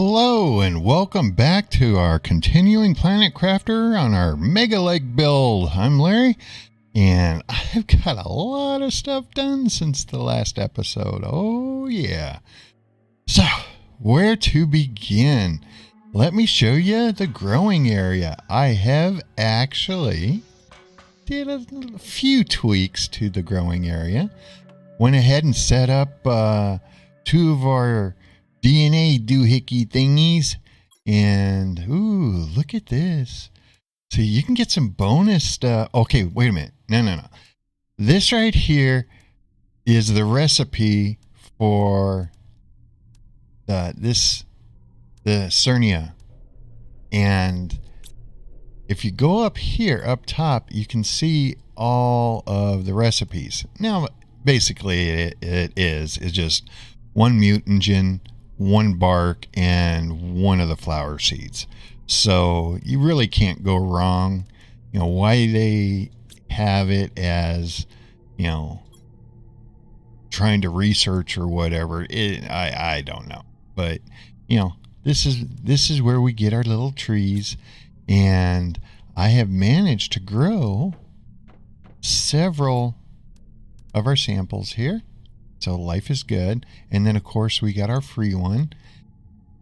Hello and welcome back to our continuing Planet Crafter on our Mega Lake build. I'm Larry and I've got a lot of stuff done since the last episode. Oh yeah. So where to begin? Let me show you the growing area. I have actually did a few tweaks to the growing area. Went ahead and set up two of our DNA doohickey thingies, and ooh, look at this. So you can get some bonus stuff. Okay, wait a minute. No. This right here is the recipe for the Cernia. And if you go up here, up top, you can see all of the recipes. Now, basically, it's just one mutagen, one bark, and one of the flower seeds. So you really can't go wrong. You know, why they have it as, you know, trying to research or whatever, I don't know. But, you know, this is where we get our little trees, and I have managed to grow several of our samples here. So life is good. And then, of course, we got our free one.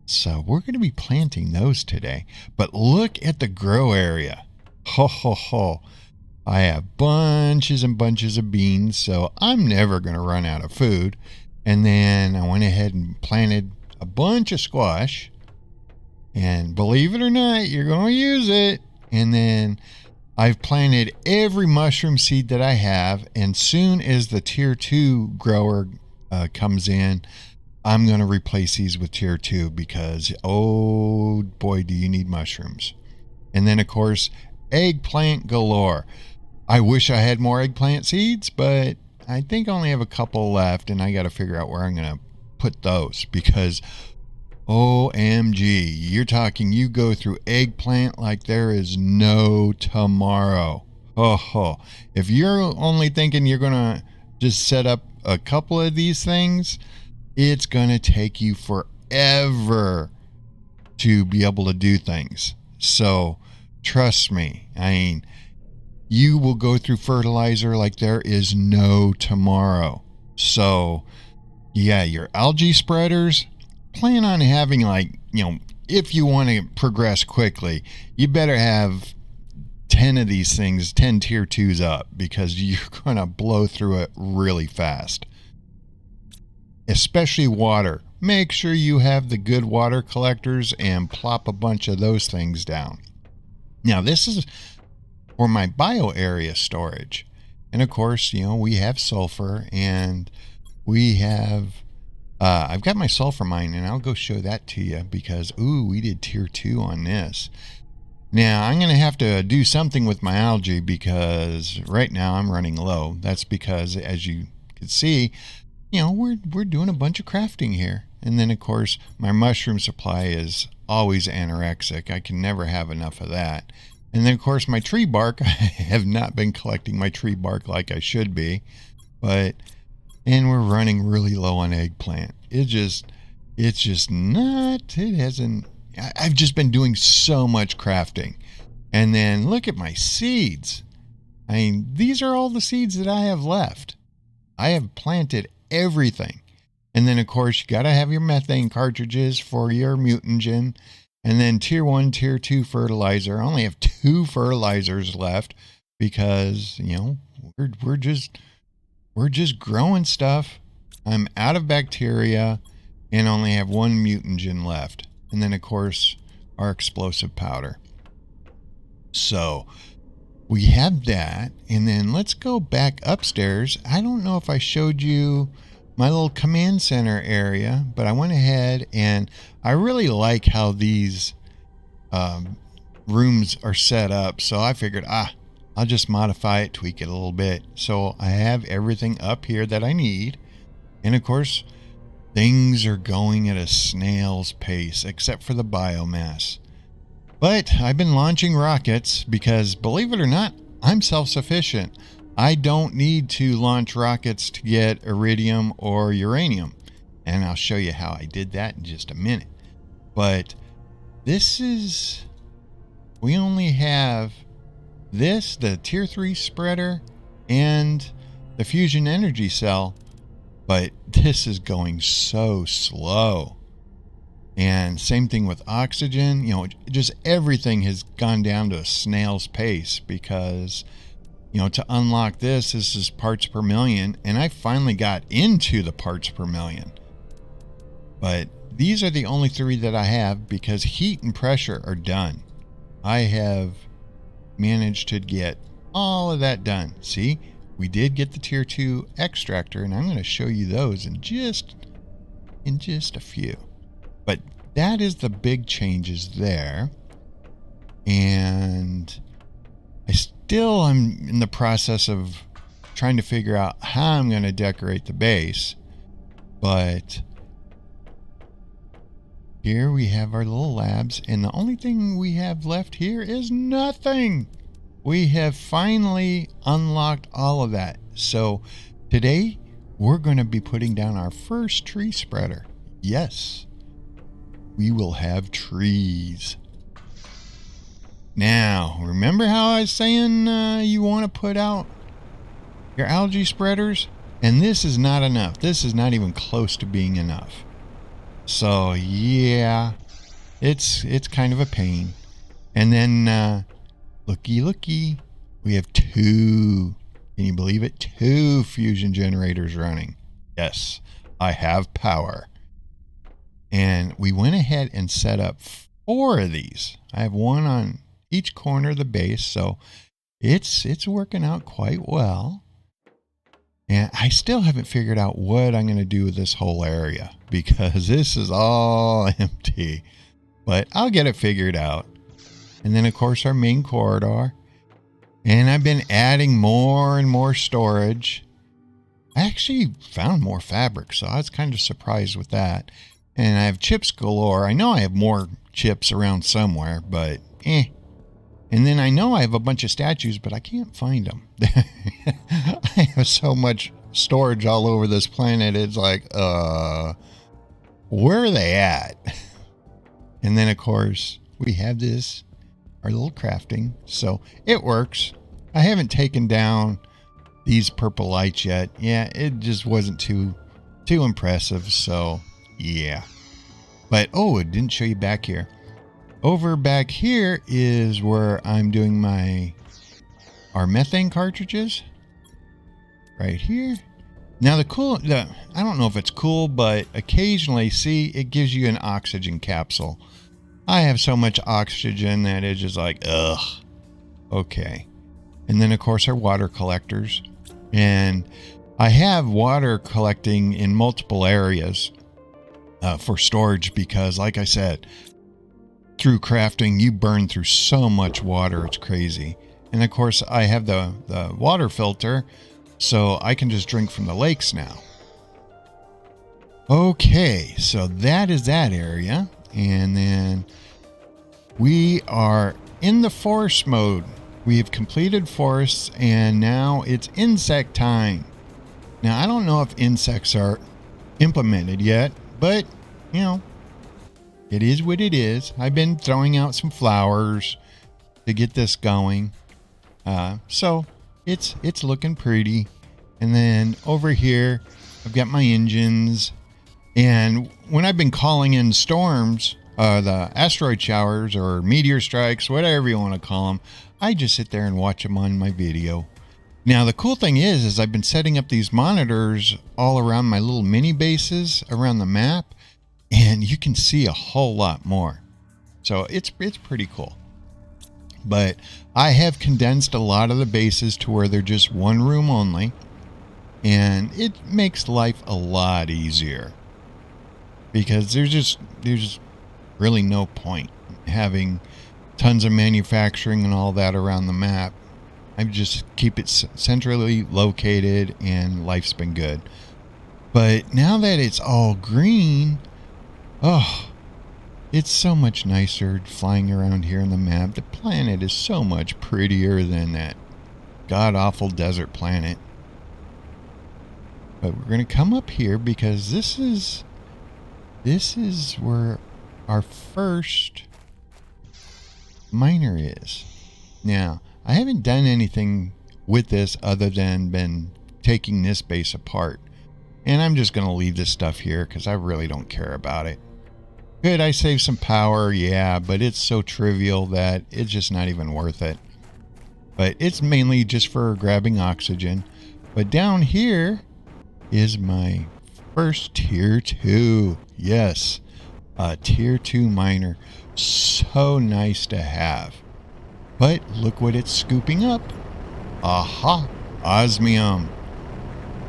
So we're going to be planting those today. But look at the grow area. Ho, ho, ho. I have bunches and bunches of beans, so I'm never going to run out of food. And then I went ahead and planted a bunch of squash. And believe it or not, you're going to use it. And then I've planted every mushroom seed that I have, and soon as the tier 2 grower comes in, I'm going to replace these with tier 2 because, oh boy, do you need mushrooms. And then, of course, eggplant galore. I wish I had more eggplant seeds, but I think I only have a couple left, and I got to figure out where I'm going to put those because OMG, you're talking, you go through eggplant like there is no tomorrow. Oh, if you're only thinking you're going to just set up a couple of these things, it's going to take you forever to be able to do things. So trust me, I mean, you will go through fertilizer like there is no tomorrow. So yeah, your algae spreaders, plan on having, like, you know, if you want to progress quickly, you better have 10 of these things, 10 tier 2s up, because you're going to blow through it really fast. Especially water. Make sure you have the good water collectors and plop a bunch of those things down. Now, this is for my bio area storage. And of course, you know, we have sulfur, and we have I've got my sulfur mine, and I'll go show that to you because, ooh, we did tier 2 on this. Now, I'm going to have to do something with my algae because right now I'm running low. That's because, as you can see, you know, we're doing a bunch of crafting here. And then, of course, my mushroom supply is always anorexic. I can never have enough of that. And then, of course, my tree bark, I have not been collecting my tree bark like I should be. And we're running really low on eggplant. It's just not, it hasn't, I've just been doing so much crafting. And then look at my seeds. I mean, these are all the seeds that I have left. I have planted everything. And then, of course, you got to have your methane cartridges for your mutagen. And then tier 1, tier 2 fertilizer. I only have 2 fertilizers left because, you know, we're just growing stuff. I'm out of bacteria and only have 1 mutagen left. And then, of course, our explosive powder. So we have that. And then let's go back upstairs. I don't know if I showed you my little command center area, but I went ahead and I really like how these rooms are set up. So I figured, I'll just modify it, tweak it a little bit. So I have everything up here that I need. And of course, things are going at a snail's pace, except for the biomass. But I've been launching rockets because, believe it or not, I'm self-sufficient. I don't need to launch rockets to get iridium or uranium. And I'll show you how I did that in just a minute. But we only have this, the tier 3 spreader, and the fusion energy cell, but this is going so slow. And same thing with oxygen, just everything has gone down to a snail's pace because, to unlock this is parts per million, and I finally got into the parts per million. But these are the only 3 that I have because heat and pressure are done. I have managed to get all of that done. See, we did get the tier 2 extractor, and I'm going to show you those in just a few. But that is the big changes there. And I'm in the process of trying to figure out how I'm going to decorate the base. But here we have our little labs, and the only thing we have left here is nothing. We have finally unlocked all of that. So today we're going to be putting down our first tree spreader. Yes, we will have trees. Now, remember how I was saying you want to put out your algae spreaders? And this is not enough. This is not even close to being enough. So yeah, it's kind of a pain. And then looky, we have 2, can you believe it? 2 fusion generators running. Yes, I have power. And we went ahead and set up 4 of these. I have 1 on each corner of the base, so it's working out quite well. And I still haven't figured out what I'm going to do with this whole area because this is all empty. But I'll get it figured out. And then, of course, our main corridor. And I've been adding more and more storage. I actually found more fabric, so I was kind of surprised with that. And I have chips galore. I know I have more chips around somewhere, but And then I know I have a bunch of statues, but I can't find them. I have so much storage all over this planet. It's like, where are they at? And then, of course, we have this, our little crafting. So it works. I haven't taken down these purple lights yet. Yeah, it just wasn't too impressive. So, yeah. But, I didn't show you back here. Over back here is where I'm doing our methane cartridges. Right here. Now I don't know if it's cool, but occasionally, see, it gives you an oxygen capsule. I have so much oxygen that it's just like, ugh. Okay. And then, of course, our water collectors. And I have water collecting in multiple areas for storage because, like I said, through crafting, you burn through so much water, it's crazy. And of course, I have the water filter, so I can just drink from the lakes now. Okay, so that is that area. And then we are in the forest mode. We have completed forests, and now it's insect time. Now, I don't know if insects are implemented yet, but, it is what it is. I've been throwing out some flowers to get this going. So it's looking pretty. And then over here, I've got my engines. And when I've been calling in storms, the asteroid showers or meteor strikes, whatever you want to call them, I just sit there and watch them on my video. Now, the cool thing is I've been setting up these monitors all around my little mini bases around the map. And you can see a whole lot more. So it's pretty cool. But I have condensed a lot of the bases to where they're just one room only. And it makes life a lot easier. Because there's just really no point having tons of manufacturing and all that around the map. I just keep it centrally located and life's been good. But now that it's all green, it's so much nicer flying around here on the map. The planet is so much prettier than that god-awful desert planet. But we're going to come up here because this is where our first miner is. Now, I haven't done anything with this other than been taking this base apart. And I'm just going to leave this stuff here because I really don't care about it. Could I save some power? Yeah, but it's so trivial that it's just not even worth it. But it's mainly just for grabbing oxygen. But down here is my first tier 2. Yes, a tier 2 miner. So nice to have. But look what it's scooping up. Aha! Osmium.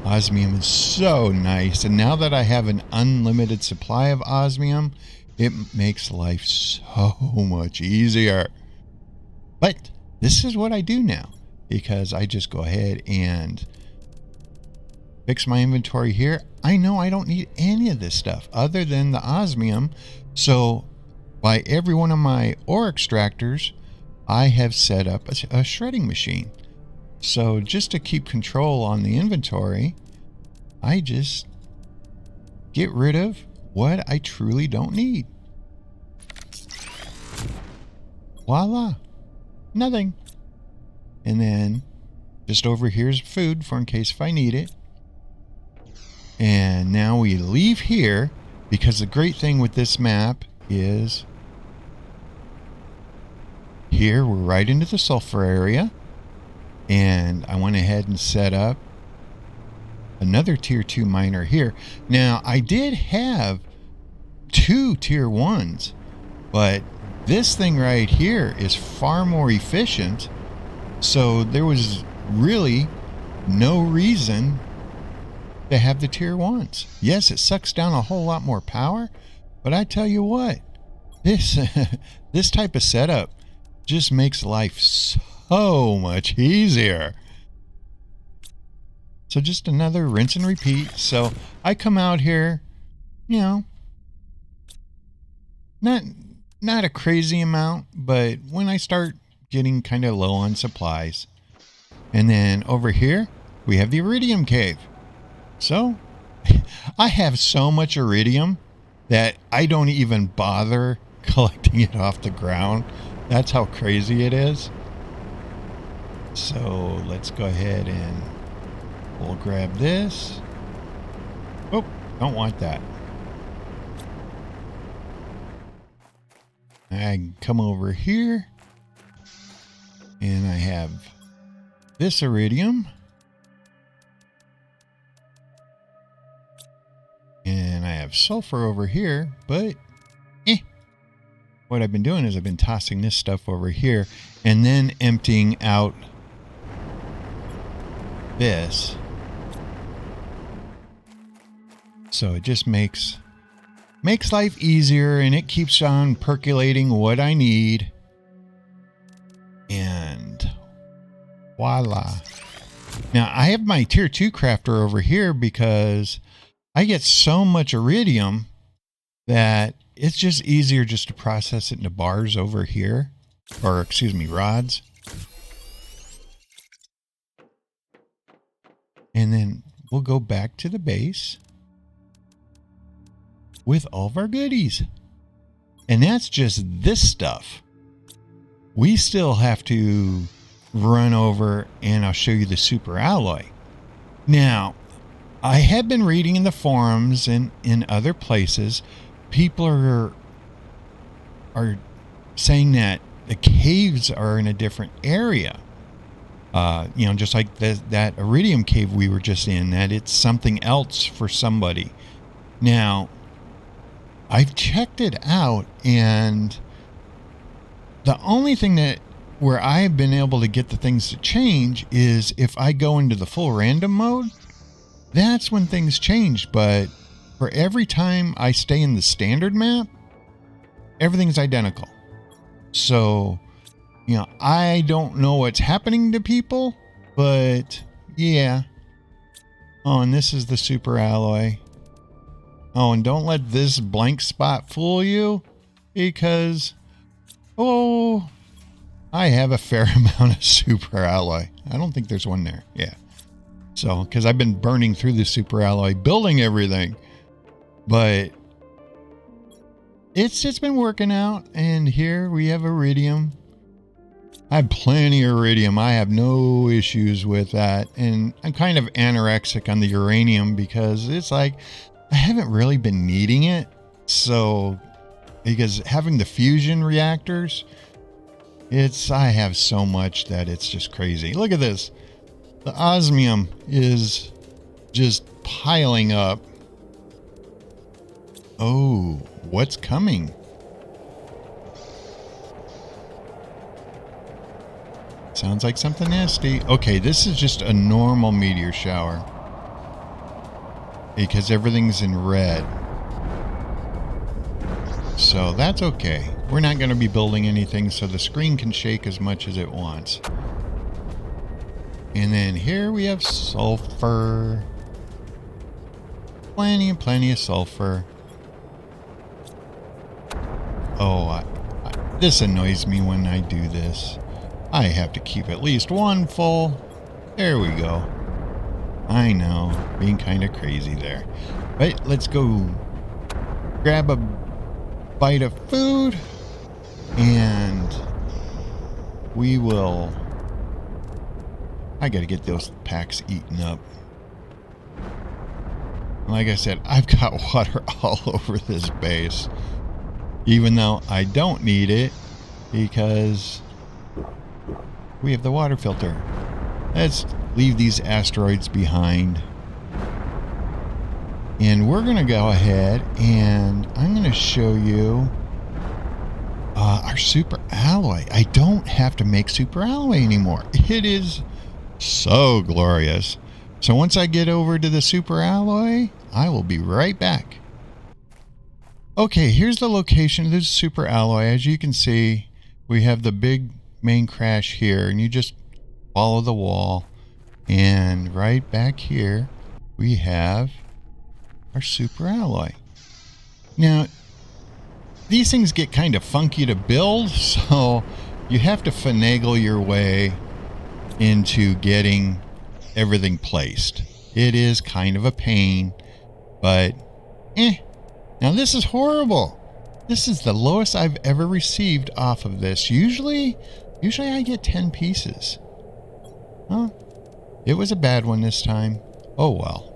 Osmium is so nice. And now that I have an unlimited supply of osmium, it makes life so much easier. But this is what I do now, because I just go ahead and fix my inventory here. I know I don't need any of this stuff other than the osmium. So by every one of my ore extractors, I have set up a shredding machine. So just to keep control on the inventory, I just get rid of what I truly don't need. Voila. Nothing. And then just over here's food for in case if I need it. And now we leave here, because the great thing with this map is here we're right into the sulfur area. And I went ahead and set up another tier 2 miner here. Now I did have 2 tier 1s, but this thing right here is far more efficient. So there was really no reason to have the tier 1s. Yes, it sucks down a whole lot more power, but I tell you what, this this type of setup just makes life so much easier. So just another rinse and repeat. So I come out here, you know, not a crazy amount, but when I start getting kind of low on supplies. And then over here we have the Iridium Cave. So I have so much iridium that I don't even bother collecting it off the ground. That's how crazy it is. So let's go ahead and we'll grab this. Oh, don't want that. I come over here and I have this iridium. And I have sulfur over here, but what I've been doing is I've been tossing this stuff over here and then emptying out this. So it just makes life easier, and it keeps on percolating what I need. And voila. Now I have my tier 2 crafter over here because I get so much iridium that it's just easier just to process it into bars over here, or excuse me, rods. And then we'll go back to the base with all of our goodies. And that's just this stuff. We still have to run over and I'll show you the super alloy. Now, I have been reading in the forums and in other places, people are saying that the caves are in a different area. You know, just like that Iridium Cave we were just in, that it's something else for somebody. Now, I've checked it out, and the only thing that where I've been able to get the things to change is if I go into the full random mode. That's when things change. But for every time I stay in the standard map, everything's identical. So, you know, I don't know what's happening to people, but yeah. Oh, and this is the super alloy. Oh, and don't let this blank spot fool you, because, oh, I have a fair amount of super alloy. I don't think there's one there. Yeah. So, because I've been burning through the super alloy, building everything. But it's been working out, and here we have iridium. I have plenty of iridium. I have no issues with that. And I'm kind of anorexic on the uranium because it's like I haven't really been needing it. So, because having the fusion reactors, I have so much that it's just crazy. Look at this. The osmium is just piling up. Oh, what's coming? Sounds like something nasty. Okay, this is just a normal meteor shower because everything's in red. So that's okay. We're not going to be building anything, so the screen can shake as much as it wants. And then here we have sulfur. Plenty of sulfur. Oh, this annoys me when I do this. I have to keep at least one full. There we go. I know, being kind of crazy there. But let's go grab a bite of food, and we will... I gotta get those packs eaten up. Like I said, I've got water all over this base, even though I don't need it because we have the water filter. Let's leave these asteroids behind. And we're going to go ahead and I'm going to show you our super alloy. I don't have to make super alloy anymore. It is so glorious. So once I get over to the super alloy, I will be right back. Okay, here's the location of this super alloy. As you can see, we have the big main crash here, and you just follow the wall, and right back here we have our super alloy. Now these things get kind of funky to build, so you have to finagle your way into getting everything placed. It is kind of a pain, but now this is horrible. This is the lowest I've ever received off of this. Usually I get 10 pieces. Huh? It was a bad one this time. Oh well.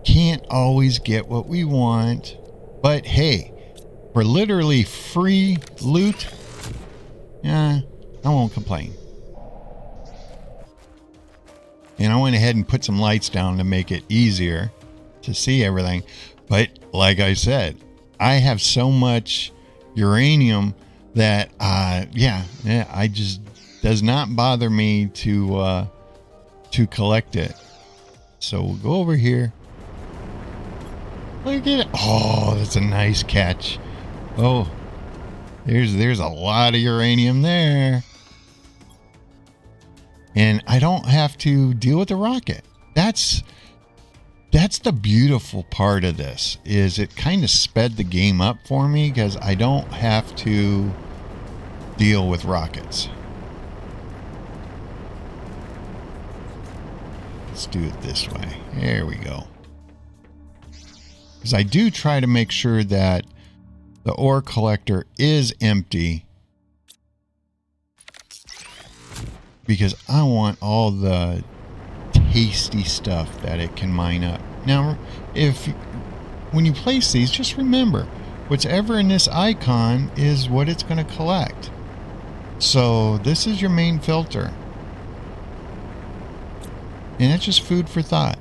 Can't always get what we want. But hey, for literally free loot, I won't complain. And I went ahead and put some lights down to make it easier to see everything. But like I said, I have so much uranium that I just does not bother me to collect it. So we'll go over here. Look at it. Oh, that's a nice catch. Oh, there's a lot of uranium there. And I don't have to deal with the rocket. That's the beautiful part of this, is it kind of sped the game up for me because I don't have to deal with rockets. Let's do it this way. There we go. Because I do try to make sure that the ore collector is empty, because I want all the tasty stuff that it can mine up. Now, when you place these, just remember, whatever in this icon is what it's going to collect. So this is your main filter. And it's just food for thought.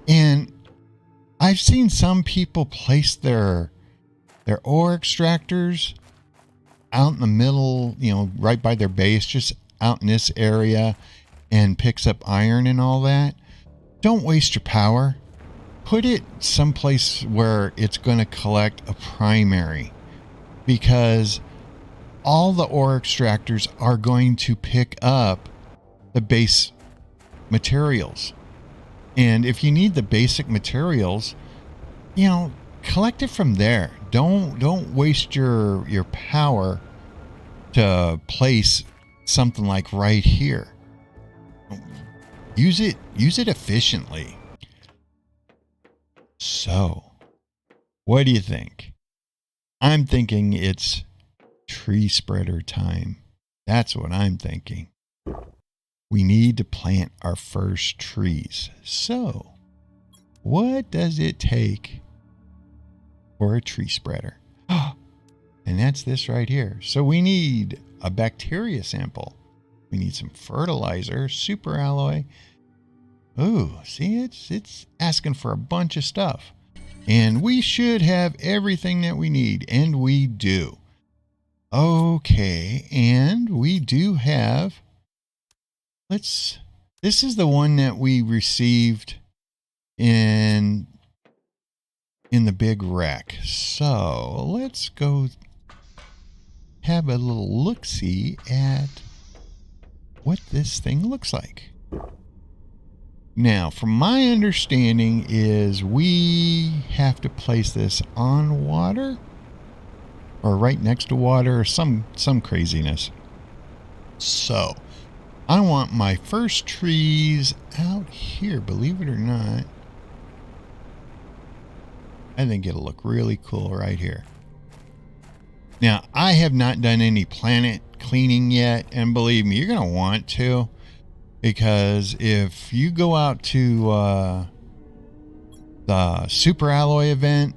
And I've seen some people place their ore extractors out in the middle, right by their base, just out in this area, and picks up iron and all that. Don't waste your power. Put it someplace where it's going to collect a primary, because all the ore extractors are going to pick up the base materials. And if you need the basic materials, collect it from there. Don't waste your power to place something like right here. Use it efficiently. So, what do you think? I'm thinking it's tree spreader time. That's what I'm thinking. We need to plant our first trees. So, what does it take for a tree spreader? And that's this right here. So we need a bacteria sample. We need some fertilizer, super alloy. Ooh, see, it's asking for a bunch of stuff. And we should have everything that we need, and we do. Okay, and we do have, this is the one that we received in the big wreck. So let's go have a little look-see at what this thing looks like. Now, from my understanding is we have to place this on water or right next to water or some craziness. So I want my first trees out here, believe it or not. I think it'll look really cool right here. Now, I have not done any planet cleaning yet, and believe me, you're going to want to, because if you go out to the super alloy event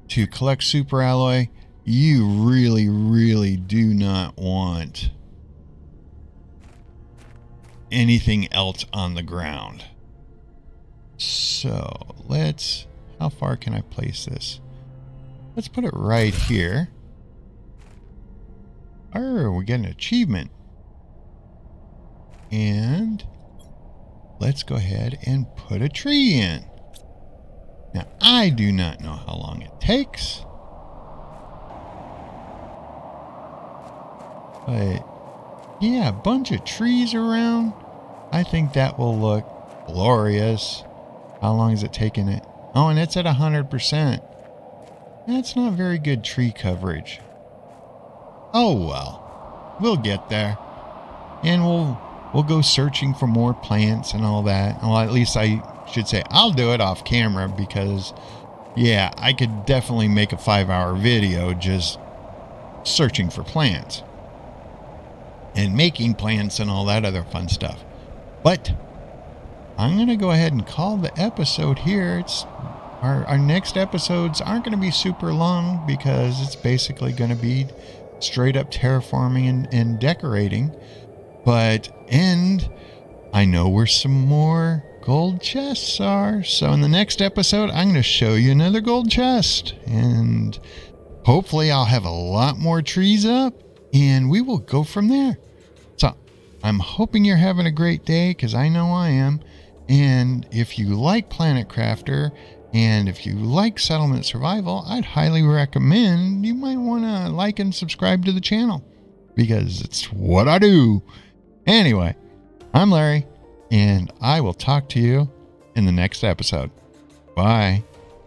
to collect super alloy, you really, really do not want anything else on the ground. So how far can I place this? Let's put it right here. Oh, we get an achievement. And let's go ahead and put a tree in. Now, I do not know how long it takes. But yeah, a bunch of trees around. I think that will look glorious. How long is it taking it? Oh, and it's at 100%. That's not very good tree coverage. Oh well, we'll get there. And we'll go searching for more plants and all that. Well, at least I should say I'll do it off camera because, yeah, I could definitely make a 5-hour video just searching for plants and making plants and all that other fun stuff. But I'm going to go ahead and call the episode here. Our next episodes aren't going to be super long because it's basically going to be straight up terraforming and decorating. And I know where some more gold chests are. So in the next episode, I'm going to show you another gold chest. And hopefully I'll have a lot more trees up and we will go from there. So I'm hoping you're having a great day because I know I am. And if you like Planet Crafter and if you like Settlement Survival, I'd highly recommend you might want to like and subscribe to the channel because it's what I do. Anyway, I'm Larry, and I will talk to you in the next episode. Bye.